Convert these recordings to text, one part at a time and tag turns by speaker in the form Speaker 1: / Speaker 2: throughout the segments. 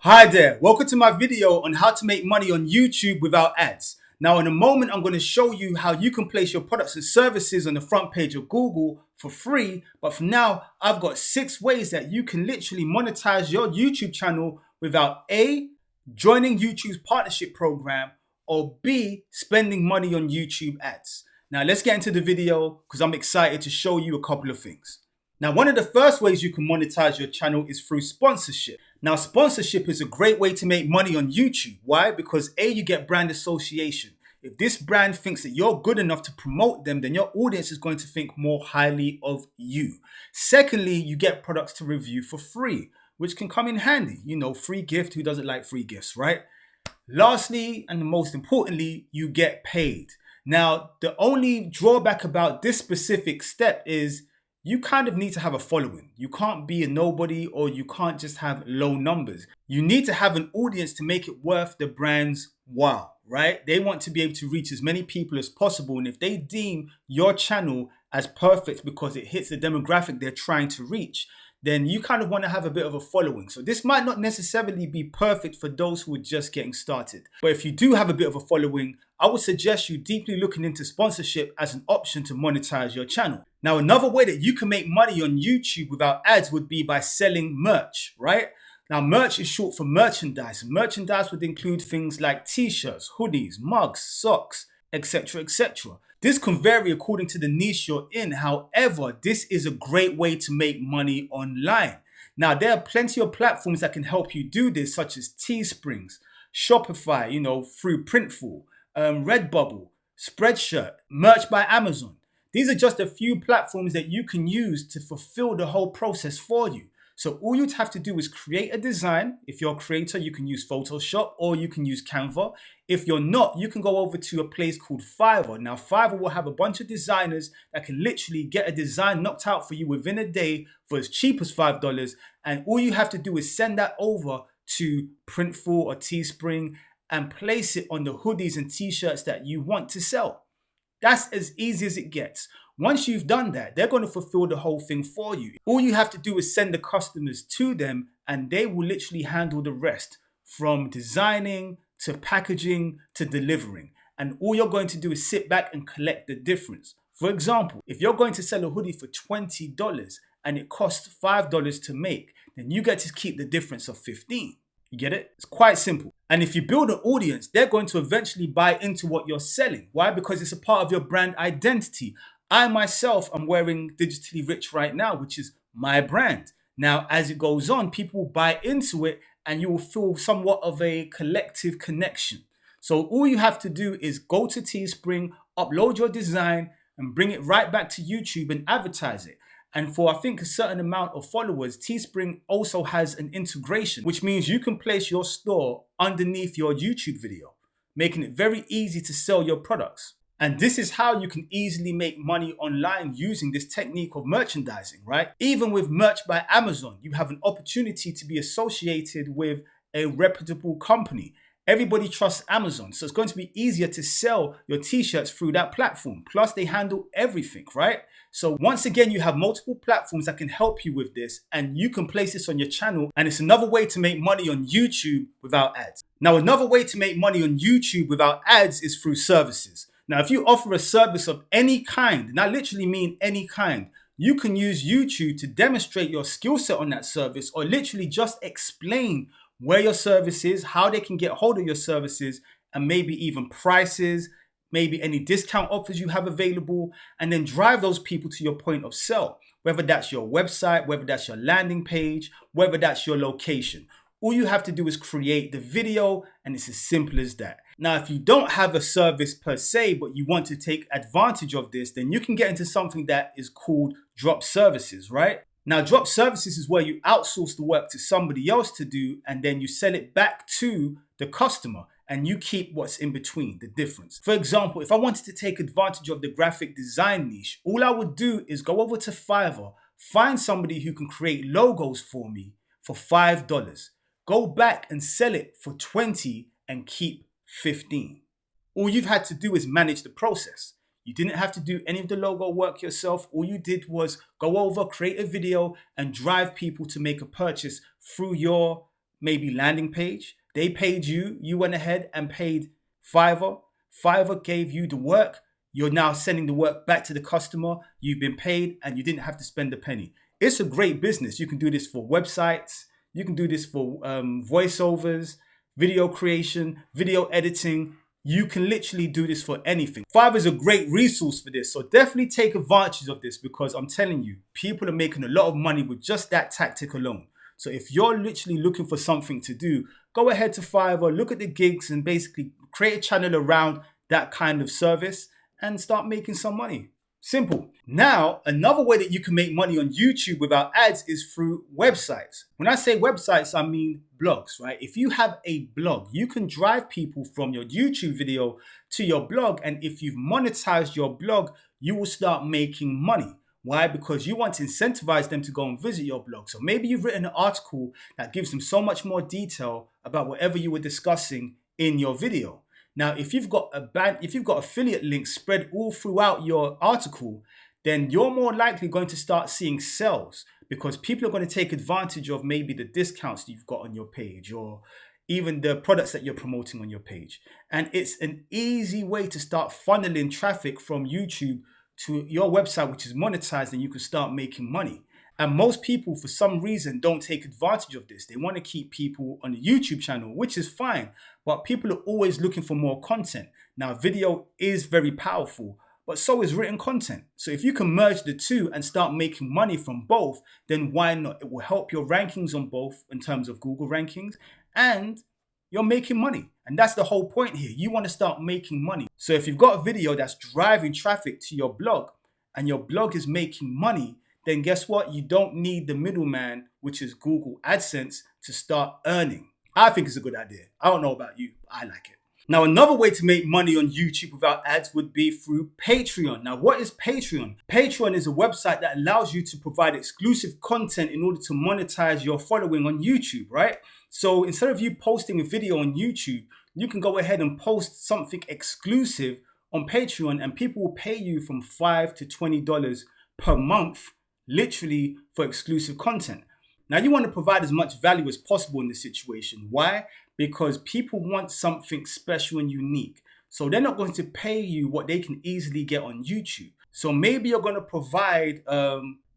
Speaker 1: Hi there, welcome to my video on how to make money on YouTube without ads. Now in a moment I'm going to show you how you can place your products and services on the front page of Google for free, but for now I've got 6 ways that you can literally monetize your YouTube channel without A, joining YouTube's partnership program, or B, spending money on YouTube ads. Now let's get into the video because I'm excited to show you a couple of things. Now, one of the first ways you can monetize your channel is through sponsorship. Now, sponsorship is a great way to make money on YouTube. Why? Because A, you get brand association. If this brand thinks that you're good enough to promote them, then your audience is going to think more highly of you. Secondly, you get products to review for free, which can come in handy. You know, free gift, who doesn't like free gifts, right? Lastly, and most importantly, you get paid. Now, the only drawback about this specific step is you kind of need to have a following. You can't be a nobody, or you can't just have low numbers. You need to have an audience to make it worth the brand's while, right? They want to be able to reach as many people as possible. And if they deem your channel as perfect because it hits the demographic they're trying to reach, then you kind of want to have a bit of a following. So this might not necessarily be perfect for those who are just getting started. But if you do have a bit of a following, I would suggest you deeply looking into sponsorship as an option to monetize your channel. Now, another way that you can make money on YouTube without ads would be by selling merch, right? Now, merch is short for merchandise. Merchandise would include things like t-shirts, hoodies, mugs, socks, etc., etc. This can vary according to the niche you're in. However, this is a great way to make money online. Now, there are plenty of platforms that can help you do this, such as Teesprings, Shopify, through Printful, Redbubble, Spreadshirt, Merch by Amazon. These are just a few platforms that you can use to fulfill the whole process for you. So all you'd have to do is create a design. If you're a creator, you can use Photoshop or you can use Canva. If you're not, you can go over to a place called Fiverr. Now, Fiverr will have a bunch of designers that can literally get a design knocked out for you within a day for as cheap as $5. And all you have to do is send that over to Printful or Teespring and place it on the hoodies and t-shirts that you want to sell. That's as easy as it gets. Once you've done that, they're going to fulfill the whole thing for you. All you have to do is send the customers to them and they will literally handle the rest, from designing to packaging to delivering. And all you're going to do is sit back and collect the difference. For example, if you're going to sell a hoodie for $20 and it costs $5 to make, then you get to keep the difference of $15. You get it? It's quite simple. And if you build an audience, they're going to eventually buy into what you're selling. Why? Because it's a part of your brand identity. I myself am wearing Digitally Rich right now, which is my brand. Now, as it goes on, people will buy into it and you will feel somewhat of a collective connection. So all you have to do is go to Teespring, upload your design and bring it right back to YouTube and advertise it. And for, I think, a certain amount of followers, Teespring also has an integration, which means you can place your store underneath your YouTube video, making it very easy to sell your products. And this is how you can easily make money online using this technique of merchandising, right? Even with Merch by Amazon, you have an opportunity to be associated with a reputable company. Everybody trusts Amazon, so it's going to be easier to sell your t-shirts through that platform. Plus, they handle everything, right? So once again, you have multiple platforms that can help you with this, and you can place this on your channel, and it's another way to make money on YouTube without ads. Now, another way to make money on YouTube without ads is through services. Now, if you offer a service of any kind, and I literally mean any kind, you can use YouTube to demonstrate your skill set on that service, or literally just explain where your service is, how they can get hold of your services, and maybe even prices, maybe any discount offers you have available, and then drive those people to your point of sale, whether that's your website, whether that's your landing page, whether that's your location. All you have to do is create the video, and it's as simple as that. Now, if you don't have a service per se, but you want to take advantage of this, then you can get into something that is called drop services, right? Now, drop services is where you outsource the work to somebody else to do, and then you sell it back to the customer, and you keep what's in between, the difference. For example, if I wanted to take advantage of the graphic design niche, all I would do is go over to Fiverr, find somebody who can create logos for me for $5, go back and sell it for $20 and keep $15. All you've had to do is manage the process. You didn't have to do any of the logo work yourself. All you did was go over, create a video, and drive people to make a purchase through your maybe landing page. They paid you. You went ahead and paid Fiverr. Fiverr gave you the work. You're now sending the work back to the customer. You've been paid and you didn't have to spend a penny. It's a great business. You can do this for websites. You can do this for voiceovers, video creation, video editing. You can literally do this for anything. Fiverr is a great resource for this. So definitely take advantage of this, because I'm telling you, people are making a lot of money with just that tactic alone. So if you're literally looking for something to do, go ahead to Fiverr, look at the gigs and basically create a channel around that kind of service and start making some money. Simple. Now, another way that you can make money on YouTube without ads is through websites. When I say websites, I mean blogs, right? If you have a blog, you can drive people from your YouTube video to your blog. And if you've monetized your blog, you will start making money. Why? Because you want to incentivize them to go and visit your blog. So maybe you've written an article that gives them so much more detail about whatever you were discussing in your video. Now, if you've got affiliate links spread all throughout your article, then you're more likely going to start seeing sales, because people are going to take advantage of maybe the discounts that you've got on your page, or even the products that you're promoting on your page. And it's an easy way to start funneling traffic from YouTube to your website, which is monetized, and you can start making money. And most people, for some reason, don't take advantage of this. They want to keep people on the YouTube channel, which is fine. But people are always looking for more content. Now, video is very powerful, but so is written content. So if you can merge the two and start making money from both, then why not? It will help your rankings on both in terms of Google rankings, and you're making money. And that's the whole point here. You want to start making money. So if you've got a video that's driving traffic to your blog and your blog is making money, then guess what? You don't need the middleman, which is Google AdSense, to start earning. I think it's a good idea. I don't know about you, but I like it. Now, another way to make money on YouTube without ads would be through Patreon. Now, what is Patreon? Patreon is a website that allows you to provide exclusive content in order to monetize your following on YouTube, right? So instead of you posting a video on YouTube, you can go ahead and post something exclusive on Patreon, and people will pay you from $5 to $20 per month, literally, for exclusive content. Now, you want to provide as much value as possible in this situation. Why? Because people want something special and unique. So they're not going to pay you what they can easily get on YouTube. So maybe you're going to provide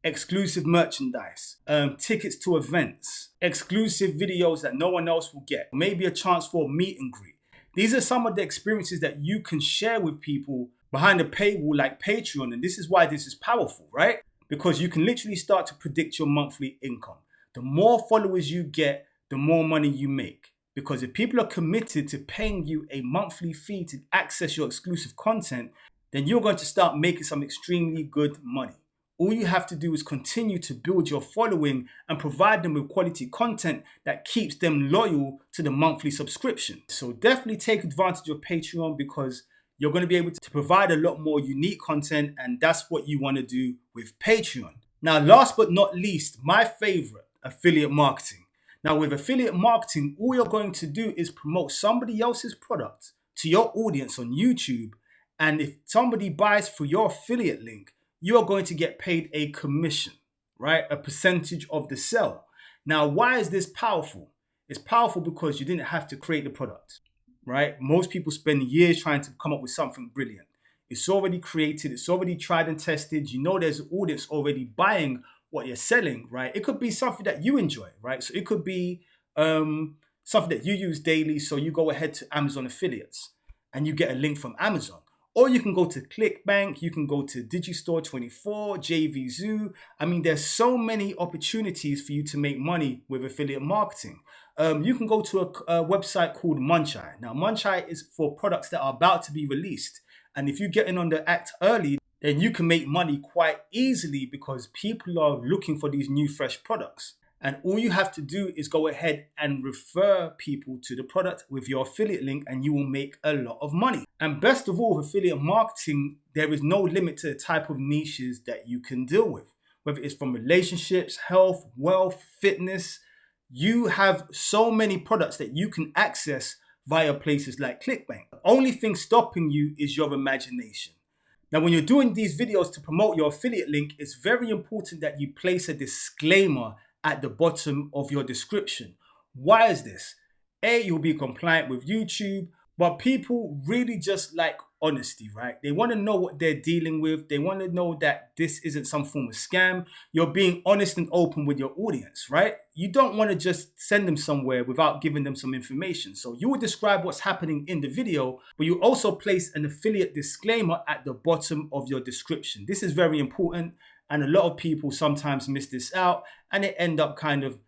Speaker 1: exclusive merchandise, tickets to events, exclusive videos that no one else will get, maybe a chance for a meet and greet. These are some of the experiences that you can share with people behind a paywall like Patreon. And this is why this is powerful, right? Because you can literally start to predict your monthly income. The more followers you get, the more money you make. Because if people are committed to paying you a monthly fee to access your exclusive content, then you're going to start making some extremely good money. All you have to do is continue to build your following and provide them with quality content that keeps them loyal to the monthly subscription. So definitely take advantage of Patreon, because you're going to be able to provide a lot more unique content, and that's what you want to do with Patreon. Now, last but not least, my favorite, affiliate marketing. Now, with affiliate marketing, all you're going to do is promote somebody else's product to your audience on YouTube. And if somebody buys through your affiliate link, you are going to get paid a commission, right? A percentage of the sale. Now, why is this powerful? It's powerful because you didn't have to create the product, right? Most people spend years trying to come up with something brilliant. It's already created. It's already tried and tested. You know there's an audience already buying what you're selling, right? It could be something that you enjoy, right? So it could be something that you use daily. So you go ahead to Amazon affiliates and you get a link from Amazon. Or you can go to ClickBank, you can go to Digistore24, JVZoo. I mean, there's so many opportunities for you to make money with affiliate marketing. You can go to a website called montised. Now, montised is for products that are about to be released. And if you get in on the act early, then you can make money quite easily, because people are looking for these new fresh products. And all you have to do is go ahead and refer people to the product with your affiliate link, and you will make a lot of money. And best of all, with affiliate marketing, there is no limit to the type of niches that you can deal with. Whether it's from relationships, health, wealth, fitness, you have so many products that you can access via places like ClickBank. The only thing stopping you is your imagination. Now, when you're doing these videos to promote your affiliate link, it's very important that you place a disclaimer at the bottom of your description. Why is this? A, you'll be compliant with YouTube, but people really just like honesty, right? They want to know what they're dealing with. They want to know that this isn't some form of scam. You're being honest and open with your audience, right? You don't want to just send them somewhere without giving them some information. So you will describe what's happening in the video, but you also place an affiliate disclaimer at the bottom of your description. This is very important, and a lot of people sometimes miss this out and they end up kind of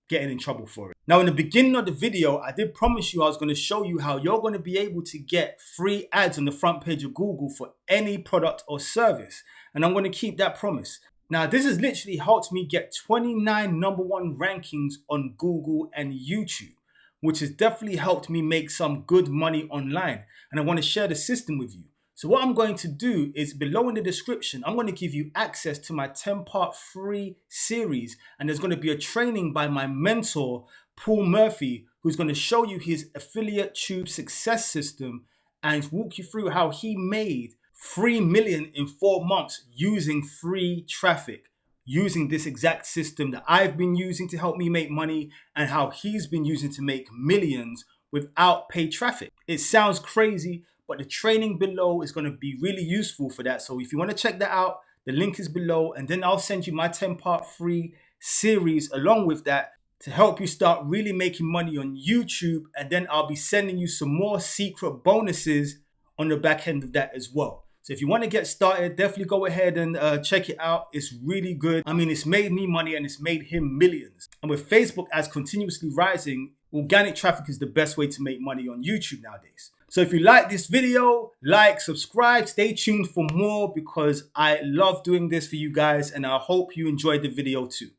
Speaker 1: getting in trouble for it. Now, in the beginning of the video, I did promise you I was going to show you how you're going to be able to get free ads on the front page of Google for any product or service. And I'm going to keep that promise. Now, this has literally helped me get 29 #1 rankings on Google and YouTube, which has definitely helped me make some good money online. And I want to share the system with you. So what I'm going to do is below in the description, I'm going to give you access to my 10-part free series. And there's going to be a training by my mentor, Paul Murphy, who's going to show you his affiliate tube success system and walk you through how he made 3 million in 4 months using free traffic, using this exact system that I've been using to help me make money and how he's been using to make millions without paid traffic. It sounds crazy, but the training below is going to be really useful for that. So if you want to check that out, the link is below, and then I'll send you my 10-part free series along with that to help you start really making money on YouTube. And then I'll be sending you some more secret bonuses on the back end of that as well. So if you want to get started, definitely go ahead and check it out. It's really good. I mean, it's made me money and it's made him millions. And with Facebook ads continuously rising, organic traffic is the best way to make money on YouTube nowadays. So if you like this video, like, subscribe, stay tuned for more because I love doing this for you guys and I hope you enjoyed the video too.